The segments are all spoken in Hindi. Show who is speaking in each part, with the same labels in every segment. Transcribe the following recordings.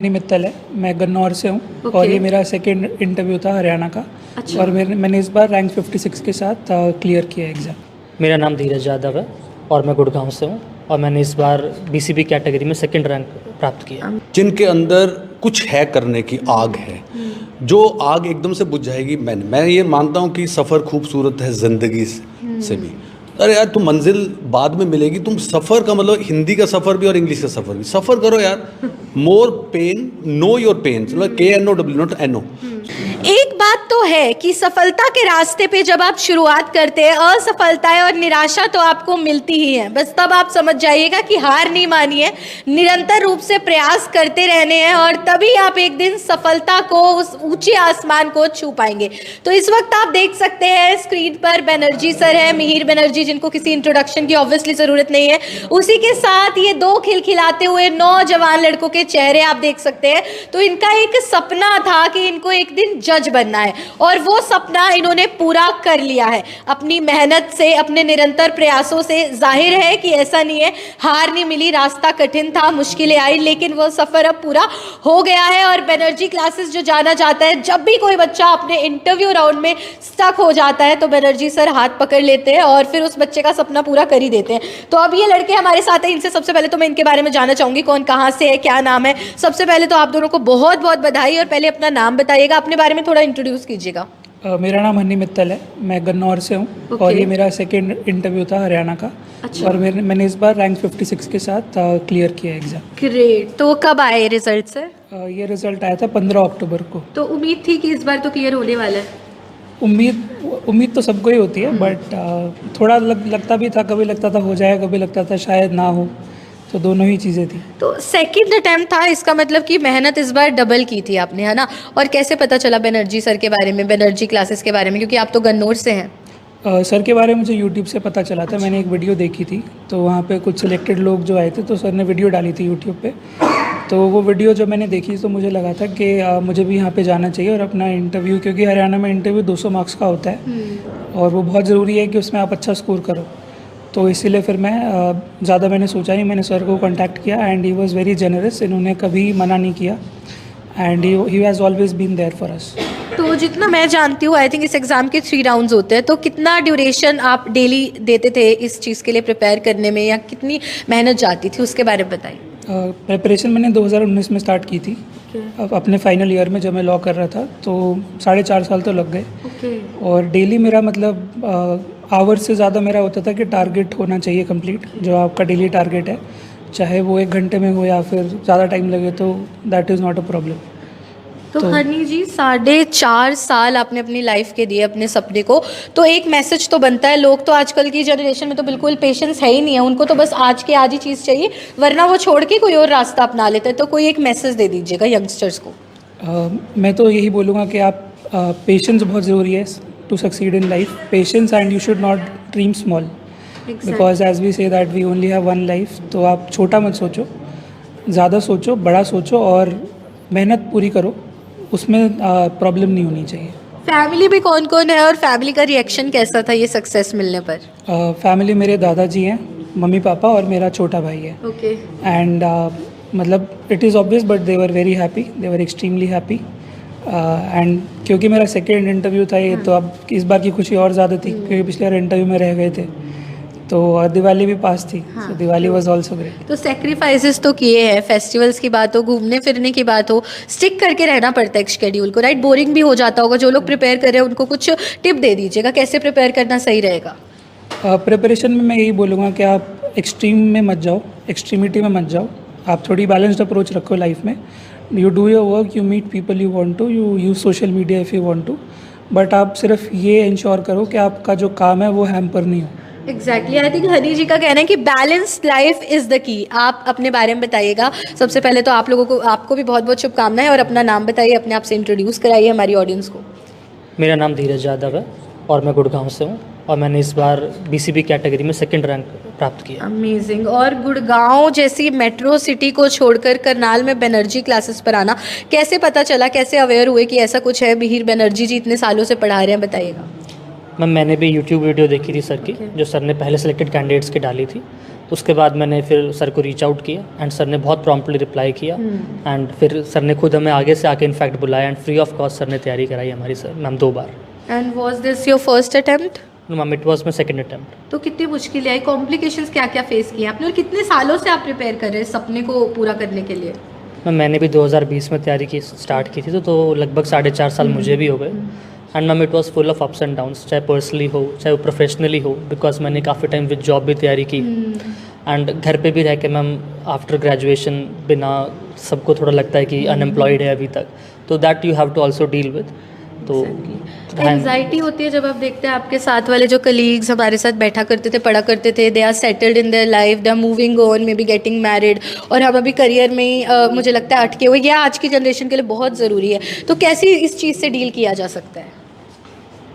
Speaker 1: मित्तल है। मैं गन्नौर से हूँ
Speaker 2: Okay.
Speaker 1: और ये मेरा सेकंड इंटरव्यू था हरियाणा का।
Speaker 2: अच्छा।
Speaker 1: और मैंने इस बार रैंक 56 के साथ क्लियर किया एग्ज़ाम।
Speaker 3: मेरा नाम धीरज यादव है और मैं गुड़गांव से हूँ और मैंने इस बार बीसीबी कैटेगरी में सेकंड रैंक प्राप्त किया।
Speaker 4: जिनके अंदर कुछ है करने की आग है, जो आग एकदम से बुझ जाएगी। मैं ये मानता हूँ कि सफ़र खूबसूरत है ज़िंदगी से भी। अरे यार, तुम मंजिल बाद में मिलेगी, तुम सफ़र का मतलब हिंदी का सफ़र भी और इंग्लिश का सफ़र भी, सफ़र करो यार। More pain, no your pain, मतलब KNOW नॉट NO।
Speaker 2: एक बात तो है कि सफलता के रास्ते पे जब आप शुरुआत करते हैं, असफलताएं और निराशा तो आपको मिलती ही है। बस तब आप समझ जाइएगा कि हार नहीं मानी है, निरंतर रूप से प्रयास करते रहने हैं और तभी आप एक दिन सफलता को, उस ऊंचे आसमान को छू पाएंगे। तो इस वक्त आप देख सकते हैं स्क्रीन पर बनर्जी सर है, मिहिर बनर्जी, जिनको किसी इंट्रोडक्शन की ऑब्वियसली जरूरत नहीं है। उसी के साथ ये दो खिलखिलाते हुए नौजवान लड़कों के चेहरे आप देख सकते हैं। तो इनका एक सपना था कि इनको एक दिन जज बनना है और वो सपना इन्होंने पूरा कर लिया है अपनी मेहनत से, अपने निरंतर प्रयासों से। जाहिर है कि ऐसा नहीं है, हार नहीं मिली, रास्ता कठिन था, मुश्किलें आई, लेकिन वो सफर अब पूरा हो गया है। और बनर्जी क्लासेस जो जाना जाता है, जब भी कोई बच्चा अपने इंटरव्यू राउंड में स्टक हो जाता है तो बनर्जी सर हाथ पकड़ लेते हैं और फिर उस बच्चे का सपना पूरा कर ही देते हैं। तो अब ये लड़के हमारे साथ हैं, इनसे सबसे पहले तो मैं इनके बारे में जानना चाहूंगी, कौन कहाँ से है, क्या नाम है। सबसे पहले तो आप दोनों को बहुत बहुत बधाई और पहले अपना नाम बताइएगा, अपने बारे में थोड़ा इंट्रोड्यूस कीजिएगा।
Speaker 1: मेरा नाम हनी मित्तल है। मैं गन्नौर से हूँ
Speaker 2: Okay.
Speaker 1: और ये मेरा सेकंड इंटरव्यू था हरियाणा का।
Speaker 2: अच्छा।
Speaker 1: और मैंने इस बार रैंक 56 के साथ क्लियर किया एग्ज़ाम।
Speaker 2: ग्रेट। तो कब आए रिजल्ट सर?
Speaker 1: ये रिज़ल्ट आया था 15 अक्टूबर को।
Speaker 2: तो उम्मीद थी कि इस बार तो क्लियर होने वाला है?
Speaker 1: उम्मीद तो सबको ही होती है, बट थोड़ा लगता भी था, कभी लगता था हो जाएगा, कभी लगता था शायद ना हो, तो दोनों ही चीज़ें थी।
Speaker 2: तो सेकंड अटेम्प्ट था, इसका मतलब कि मेहनत इस बार डबल की थी आपने, है ना? और कैसे पता चला बनर्जी सर के बारे में, बनर्जी क्लासेस के बारे में, क्योंकि आप तो गन्नौर से हैं?
Speaker 1: सर के बारे में मुझे यूट्यूब से पता चला था। मैंने एक वीडियो देखी थी, तो वहाँ पे कुछ सिलेक्टेड लोग जो आए थे, तो सर ने वीडियो डाली थी यूट्यूब पे। तो वो वीडियो जब मैंने देखी तो मुझे लगा था कि मुझे भी यहाँ पे जाना चाहिए और अपना इंटरव्यू, क्योंकि हरियाणा में इंटरव्यू 200 मार्क्स का होता है और वो बहुत ज़रूरी है कि उसमें आप अच्छा स्कोर करो। तो इसीलिए फिर मैं ज़्यादा मैंने सोचा नहीं, मैंने सर को कांटेक्ट किया and he was very generous. इन्होंने कभी मना नहीं किया and he has always been there for us.
Speaker 2: तो जितना मैं जानती हूँ, आई थिंक इस एग्ज़ाम के 3 राउंड्स होते हैं, तो कितना ड्यूरेशन आप डेली देते थे इस चीज़ के लिए प्रिपेयर करने में, या कितनी मेहनत जाती थी, उसके बारे में बताइए।
Speaker 1: प्रिपरेशन मैंने 2019 में स्टार्ट की थी। अब अपने फाइनल ईयर में जब मैं लॉ कर रहा था, तो 4.5 साल तो लग गए। और डेली मेरा मतलब आवर से ज़्यादा मेरा होता था कि टारगेट होना चाहिए कंप्लीट, जो आपका डेली टारगेट है, चाहे वो 1 घंटे में हो या फिर ज़्यादा टाइम लगे, तो that is not a problem.
Speaker 2: तो हनी जी, 4.5 साल आपने अपनी लाइफ के दिए अपने सपने को, तो एक मैसेज तो बनता है। लोग तो आजकल की जनरेशन में तो बिल्कुल पेशेंस है ही नहीं है, उनको तो बस आज के आज ही चीज़ चाहिए, वरना वो छोड़ के कोई और रास्ता अपना लेते हैं। तो कोई एक मैसेज दे दीजिएगा यंगस्टर्स को।
Speaker 1: मैं तो यही बोलूँगा कि आप पेशेंस बहुत ज़रूरी है to succeed in life. Patience, and you should not dream small, because as we say that we only have one life. तो आप छोटा मत सोचो, ज़्यादा सोचो, बड़ा सोचो और मेहनत पूरी करो, उसमें प्रॉब्लम नहीं होनी चाहिए।
Speaker 2: फैमिली भी कौन कौन है और फैमिली का रिएक्शन कैसा था ये सक्सेस मिलने पर?
Speaker 1: फैमिली मेरे दादाजी हैं, मम्मी पापा और मेरा छोटा भाई है।
Speaker 2: ओके।
Speaker 1: एंड मतलब it is obvious, but they were very happy, they were extremely happy. And क्योंकि मेरा सेकेंड इंटरव्यू था ये, तो अब इस बार की खुशी और ज़्यादा थी, क्योंकि पिछले बार इंटरव्यू में रह गए थे, तो दिवाली भी पास थी, तो दिवाली वाज आल्सो ग्रेट।
Speaker 2: तो सेक्रीफाइसेस तो किए हैं, फेस्टिवल्स की बात हो, घूमने फिरने की बात हो, स्टिक करके रहना पड़ता है एक शेड्यूल को, राइट? बोरिंग भी हो जाता होगा। जो लोग प्रिपेयर कर रहे हैं उनको कुछ टिप दे दीजिएगा, कैसे प्रिपेयर करना सही रहेगा?
Speaker 1: प्रिपरेशन में मैं यही बोलूँगा कि आप एक्सट्रीम में मत जाओ, एक्सट्रीमिटी में मत जाओ। आप थोड़ी बैलेंस्ड अप्रोच रखो लाइफ में। You do your work, you meet people you want to, you use social media if you want to, but आप सिर्फ ये इंश्योर करो कि आपका जो काम है वो हैम्पर नहीं हो।
Speaker 2: एग्जैक्टली, आई थिंक हनी जी का कहना है कि balance life is the key. आप अपने बारे में बताइएगा। सबसे पहले तो आप लोगों को, आपको भी बहुत बहुत शुभकामनाएं, और अपना नाम बताइए, अपने आप से इंट्रोड्यूस कराइए हमारी ऑडियंस को।
Speaker 3: मेरा नाम धीरज यादव है और मैं गुड़गांव से हूँ और मैंने इस बार बीसीबी कैटेगरी में सेकंड रैंक प्राप्त किया।
Speaker 2: अमेजिंग। और गुड़गांव जैसी मेट्रो सिटी को छोड़कर करनाल में बनर्जी क्लासेस पर आना कैसे पता चला, कैसे अवेयर हुए कि ऐसा कुछ है? मिहिर बनर्जी जी इतने सालों से पढ़ा रहे हैं, बताइएगा।
Speaker 3: मैंने भी यूट्यूब वीडियो देखी थी सर की, जो सर ने पहले सेलेक्टेड कैंडिडेट्स की डाली थी, उसके बाद मैंने फिर सर को रीच आउट किया एंड सर ने बहुत प्रॉम्प्टली रिप्लाई किया एंड फिर सर ने खुद हमें आगे से आके इनफैक्ट बुलाया and free of cost sir ने तैयारी कराई हमारी sir ma'am 2 bar.
Speaker 2: And was this your first attempt?
Speaker 3: Ma'am it was my second attempt.
Speaker 2: तो कितनी मुश्किलें आई, कॉम्प्लिकेशंस क्या क्या फेस किए आपने और कितने सालों से आप प्रिपेयर कर रहे हैं सपने को पूरा करने के लिए?
Speaker 3: मैम मैंने भी 2020 में तैयारी की स्टार्ट की थी तो लगभग 4.5 साल मुझे भी हो गए and ma'am it was full of ups and downs, चाहे पर्सनली हो चाहे वो प्रोफेशनली हो, बिकॉज मैंने काफ़ी टाइम विद जॉब भी तैयारी की एंड घर पे भी रह के मैम आफ्टर ग्रेजुएशन बिना सबको थोड़ा लगता है कि अनएम्प्लॉयड है अभी तक, तो that you have to also deal with. तो
Speaker 2: एंजाइटी होती है जब आप देखते हैं आपके साथ वाले जो कलीग्स हमारे साथ बैठा करते थे, पढ़ा करते थे, they are settled in their life, they are moving on, maybe getting married, और हम अभी करियर में ही मुझे लगता है अटके हुए। यह आज की जनरेशन के लिए बहुत ज़रूरी है, तो कैसे इस चीज़ से डील किया जा सकता है?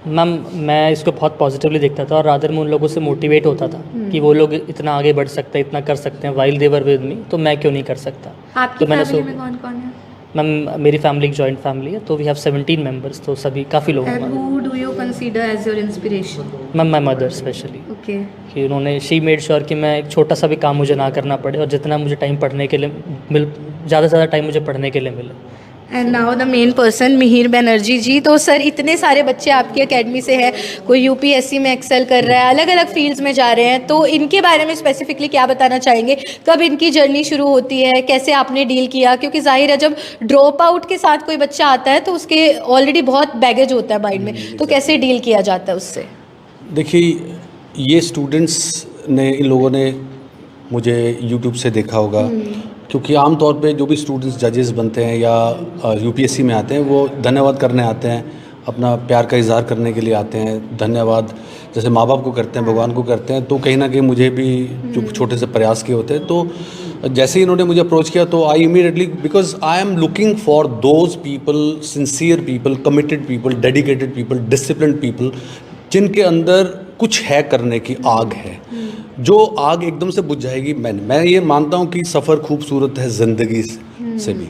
Speaker 3: मैम मैं इसको बहुत पॉजिटिवली देखता था और रादर मैं उन लोगों से मोटिवेट होता था कि वो लोग इतना आगे बढ़ सकते हैं, इतना कर सकते हैं, वाइल देवर विद मी, तो मैं क्यों नहीं कर सकता।
Speaker 2: आपकी
Speaker 3: तो मैंने
Speaker 2: फैमिली में कौन कौन है?
Speaker 3: मैम मेरी फैमिली एक जॉइंट फैमिली है, तो वी हैव 17 मेंबर्स, तो सभी काफ़ी लोग हैं।
Speaker 2: And who do you consider as your inspiration?
Speaker 3: Ma'am my mother specially,
Speaker 2: okay,
Speaker 3: कि उन्होंने शी मेड श्योर कि मैं एक छोटा सा भी काम मुझे ना करना पड़े और जितना मुझे टाइम पढ़ने के लिए ज़्यादा से ज़्यादा टाइम मुझे पढ़ने के लिए मिले।
Speaker 2: And now the main person Mihir Banerjee ji. तो सर इतने सारे बच्चे आपकी एकेडमी से हैं, कोई यूपीएससी में एक्सेल कर रहा है, अलग अलग फील्ड्स में जा रहे हैं, तो इनके बारे में स्पेसिफिकली क्या बताना चाहेंगे? कब इनकी जर्नी शुरू होती है, कैसे आपने डील किया? क्योंकि जाहिर है जब ड्रॉप आउट के साथ कोई बच्चा आता है तो उसके ऑलरेडी बहुत बैगेज होता है माइंड में, तो कैसे डील किया जाता है उससे?
Speaker 4: देखिए, ये स्टूडेंट्स ने, इन लोगों ने मुझे यूट्यूब से देखा होगा, क्योंकि आमतौर पे जो भी स्टूडेंट्स जजेस बनते हैं या यूपीएससी में आते हैं वो धन्यवाद करने आते हैं, अपना प्यार का इजहार करने के लिए आते हैं। धन्यवाद जैसे माँ बाप को करते हैं, भगवान को करते हैं, तो कहीं ना कहीं मुझे भी जो छोटे से प्रयास किए होते हैं। तो जैसे ही इन्होंने मुझे अप्रोच किया तो I immediately, because I am looking for those people, sincere people, committed people, dedicated people, disciplined people, जिनके अंदर कुछ है करने की आग है, जो आग एकदम से बुझ जाएगी। मैं ये मानता हूँ कि सफ़र खूबसूरत है ज़िंदगी से भी।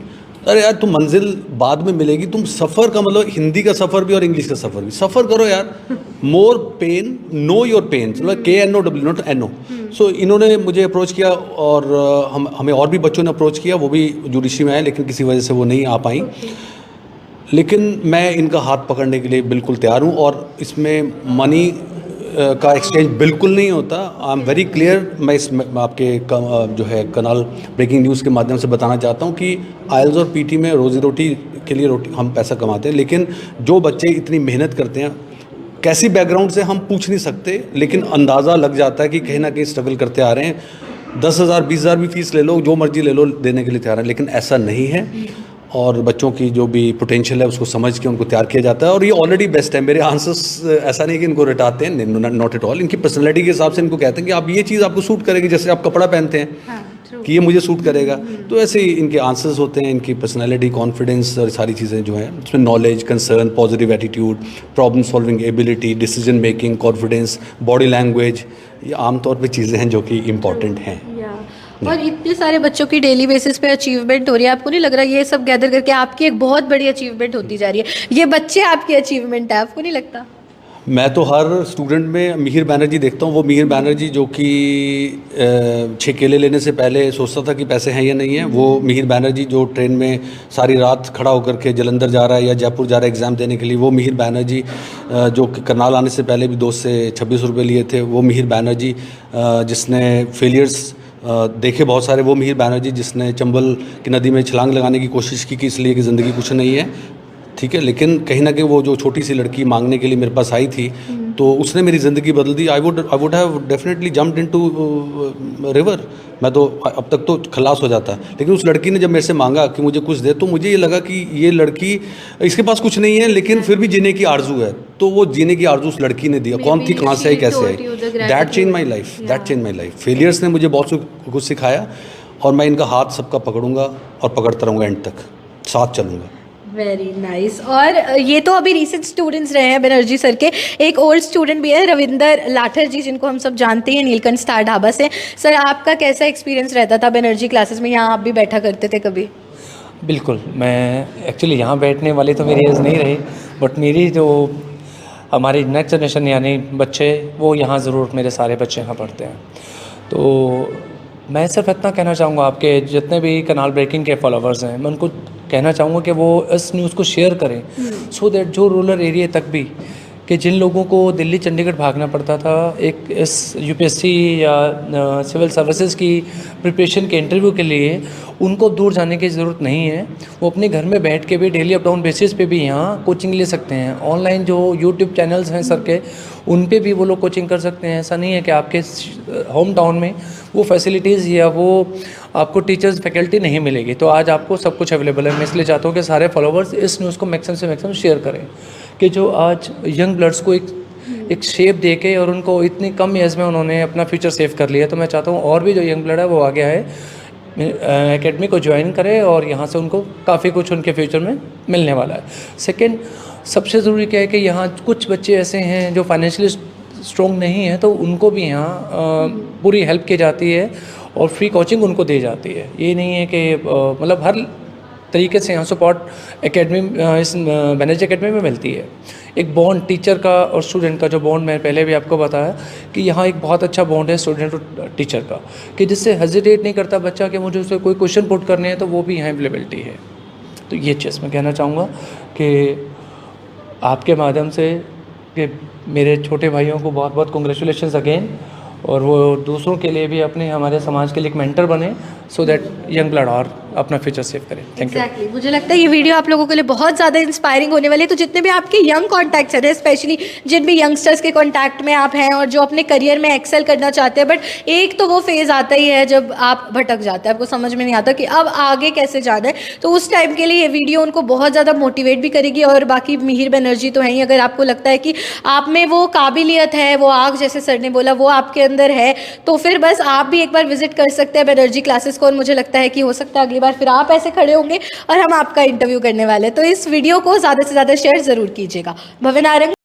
Speaker 4: अरे यार, तुम मंजिल बाद में मिलेगी, तुम सफ़र का मतलब हिंदी का सफ़र भी और इंग्लिश का सफ़र भी, सफ़र करो यार। More pain, no your pain, मतलब KNOW, नॉट NO। सो इन्होंने मुझे अप्रोच किया और हमें और भी बच्चों ने अप्रोच किया, वो भी जुडिशरी में आए, लेकिन किसी वजह से वो नहीं आ पाई। लेकिन मैं इनका हाथ पकड़ने के लिए बिल्कुल तैयार हूँ, और इसमें मनी का एक्सचेंज बिल्कुल नहीं होता। I am very clear. मैं इस आपके जो है कनाल ब्रेकिंग न्यूज़ के माध्यम से बताना चाहता हूँ कि IELTS और PT में रोज़ी रोटी के लिए हम पैसा कमाते हैं, लेकिन जो बच्चे इतनी मेहनत करते हैं, कैसी बैकग्राउंड से हम पूछ नहीं सकते, लेकिन अंदाज़ा लग जाता है कि कहीं ना कहीं स्ट्रगल करते आ रहे हैं। 10,000 20,000 भी फीस ले लो, जो मर्जी ले लो, देने के लिए तैयार है, लेकिन ऐसा नहीं है। और बच्चों की जो भी पोटेंशियल है उसको समझ के उनको तैयार किया जाता है, और ये ऑलरेडी बेस्ट है। मेरे आंसर्स ऐसा नहीं कि इनको रटाते हैं, नॉट एट ऑल। इनकी पर्सनैलिटी के हिसाब से इनको कहते हैं कि आप ये चीज़ आपको सूट करेगी, जैसे आप कपड़ा पहनते हैं कि ये मुझे सूट करेगा, तो ऐसे ही इनके आंसर्स होते हैं। इनकी पर्सनैलिटी, कॉन्फिडेंस और सारी चीज़ें जो हैं उसमें knowledge, concern, positive attitude, problem solving ability, decision making, confidence, body language, ये आमतौर पर चीज़ें हैं जो कि इम्पॉर्टेंट हैं।
Speaker 2: और इतने सारे बच्चों की डेली बेसिस पे अचीवमेंट हो रही है, आपको नहीं लग रहा ये सब गैदर करके आपकी एक बहुत बड़ी अचीवमेंट होती जा रही है? ये बच्चे आपकी अचीवमेंट है, आपको नहीं लगता?
Speaker 4: मैं तो हर स्टूडेंट में मिहिर बैनर्जी देखता हूँ। वो मिहिर बैनर्जी जो कि 6 केले लेने से पहले सोचता था कि पैसे हैं या नहीं है, वो मिहिर बैनर्जी जो ट्रेन में सारी रात खड़ा होकर के जलंधर जा रहा है या जयपुर जा रहा है एग्ज़ाम देने के लिए, वो मिहिर बैनर्जी जो करनाल आने से पहले भी दोस्त से 26 रुपये लिए थे, वो मिहिर बैनर्जी जिसने फेलियर्स देखे बहुत सारे, वो मिहिर बैनर्जी जिसने चंबल की नदी में छलांग लगाने की कोशिश की कि इसलिए कि ज़िंदगी कुछ नहीं है, ठीक है, लेकिन कहीं ना कहीं वो जो छोटी सी लड़की मांगने के लिए मेरे पास आई थी, तो उसने मेरी ज़िंदगी बदल दी। I would have definitely jumped into river, मैं तो अब तक तो खलास हो जाता, लेकिन उस लड़की ने जब मेरे से मांगा कि मुझे कुछ दे, तो मुझे ये लगा कि ये लड़की, इसके पास कुछ नहीं है लेकिन फिर भी जीने की आरजू है, तो वो जीने की आरजू उस लड़की ने दिया। कौन थी, कहाँ से आई, कैसे आई, that change my life, that change my life. Failures ने मुझे बहुत कुछ सिखाया, और मैं इनका हाथ सबका पकड़ूंगा और पकड़ता रहूँगा, एंड तक साथ चलूँगा।
Speaker 2: Very nice. और ये तो अभी रिसेंट स्टूडेंट्स रहे हैं बनर्जी सर के, एक ओल्ड स्टूडेंट भी है रविंदर लाठर जी, जिनको हम सब जानते हैं नीलकंठ स्टार ढाबा से। सर आपका कैसा एक्सपीरियंस रहता था बनर्जी क्लासेस में? यहाँ आप भी बैठा करते थे कभी?
Speaker 5: बिल्कुल, मैं एक्चुअली यहाँ बैठने वाली तो मेरी एज नहीं रही, बट मेरी जो हमारी नेक्स्ट जनरेशन यानी बच्चे, वो यहाँ ज़रूर, मेरे सारे बच्चे यहाँ पढ़ते हैं। तो मैं सिर्फ इतना कहना चाहूँगा, आपके जितने भी कनाल ब्रेकिंग के फॉलोवर्स हैं, मैं उनको कहना चाहूँगा कि वो इस न्यूज़ को शेयर करें, सो दैट जो रूरल एरिया तक भी, कि जिन लोगों को दिल्ली चंडीगढ़ भागना पड़ता था एक इस यूपीएससी या सिविल सर्विसेज की प्रिपरेशन के इंटरव्यू के लिए, उनको दूर जाने की ज़रूरत नहीं है। वो अपने घर में बैठ के भी डेली अप डाउन बेसिस पे भी यहाँ कोचिंग ले सकते हैं। ऑनलाइन जो यूट्यूब चैनल्स हैं सर के, उन पे भी वो लोग कोचिंग कर सकते हैं। ऐसा नहीं है कि आपके होम टाउन में वो फैसिलिटीज़ या वो आपको टीचर्स फैकल्टी नहीं मिलेगी। तो आज आपको सब कुछ अवेलेबल है। मैं इसलिए चाहता हूँ कि सारे फॉलोवर्स इस न्यूज़ को मैक्सिमम से मैक्सिमम शेयर करें, कि जो आज यंग ब्लड्स को एक शेप दे के और उनको इतनी कम एज में उन्होंने अपना फ्यूचर सेव कर लिया। तो मैं चाहता हूँ और भी जो यंग ब्लड है वो आगे आए, एकेडमी को ज्वाइन करें और यहाँ से उनको काफ़ी कुछ उनके फ्यूचर में मिलने वाला है। सेकंड, सबसे ज़रूरी क्या है कि यहाँ कुछ बच्चे ऐसे हैं जो फाइनेंशियली स्ट्रॉन्ग नहीं है, तो उनको भी यहाँ पूरी हेल्प की जाती है और फ्री कोचिंग उनको दी जाती है। ये नहीं है कि मतलब हर तरीके से यहाँ सपोर्ट एकेडमी इस बैनर्जी एकेडमी में मिलती है। एक बॉन्ड टीचर का और स्टूडेंट का जो बॉन्ड, मैं पहले भी आपको बताया कि यहाँ एक बहुत अच्छा बॉन्ड है स्टूडेंट और टीचर का, कि जिससे हेजिटेट नहीं करता बच्चा कि मुझे उससे कोई क्वेश्चन पुट करने हैं, तो वो भी यहाँ अवेलेबिलिटी है। तो ये चीज़ मैं कहना चाहूँगा कि आपके माध्यम से कि मेरे छोटे भाइयों को बहुत बहुत कॉन्ग्रेचुलेशंस अगेन, और वो दूसरों के लिए भी अपने हमारे समाज के लिए एक मेंटर बने, सो दैट यंग ब्लड और अपना फ्यूचर सेव करें। Thank you.
Speaker 2: एग्जैक्टली, मुझे लगता है ये वीडियो आप लोगों के लिए बहुत ज़्यादा इंस्पायरिंग होने वाली है। तो जितने भी आपके यंग कॉन्टैक्ट्स हैं, स्पेशली जिन भी यंगस्टर्स के कॉन्टैक्ट में आप हैं और जो अपने करियर में एक्सेल करना चाहते हैं, बट एक तो वो फेज़ आता ही है जब आप भटक जाते हैं, आपको समझ में नहीं आता कि अब आगे कैसे जाना है। तो उस टाइम के लिए ये वीडियो उनको बहुत ज़्यादा मोटिवेट भी करेगी। और बाकी मिहिर बनर्जी तो है ही, अगर आपको लगता है कि आप में वो काबिलियत है, वो आग जैसे सर ने बोला वो आपके अंदर है, तो फिर बस आप भी एक बार विजिट कर सकते हैं बनर्जी क्लासेस को। और मुझे लगता है कि हो सकता है अगली बार फिर आप ऐसे खड़े होंगे और हम आपका इंटरव्यू करने वाले हैं। तो इस वीडियो को ज़्यादा से ज़्यादा शेयर ज़रूर कीजिएगा। भवन आरंग।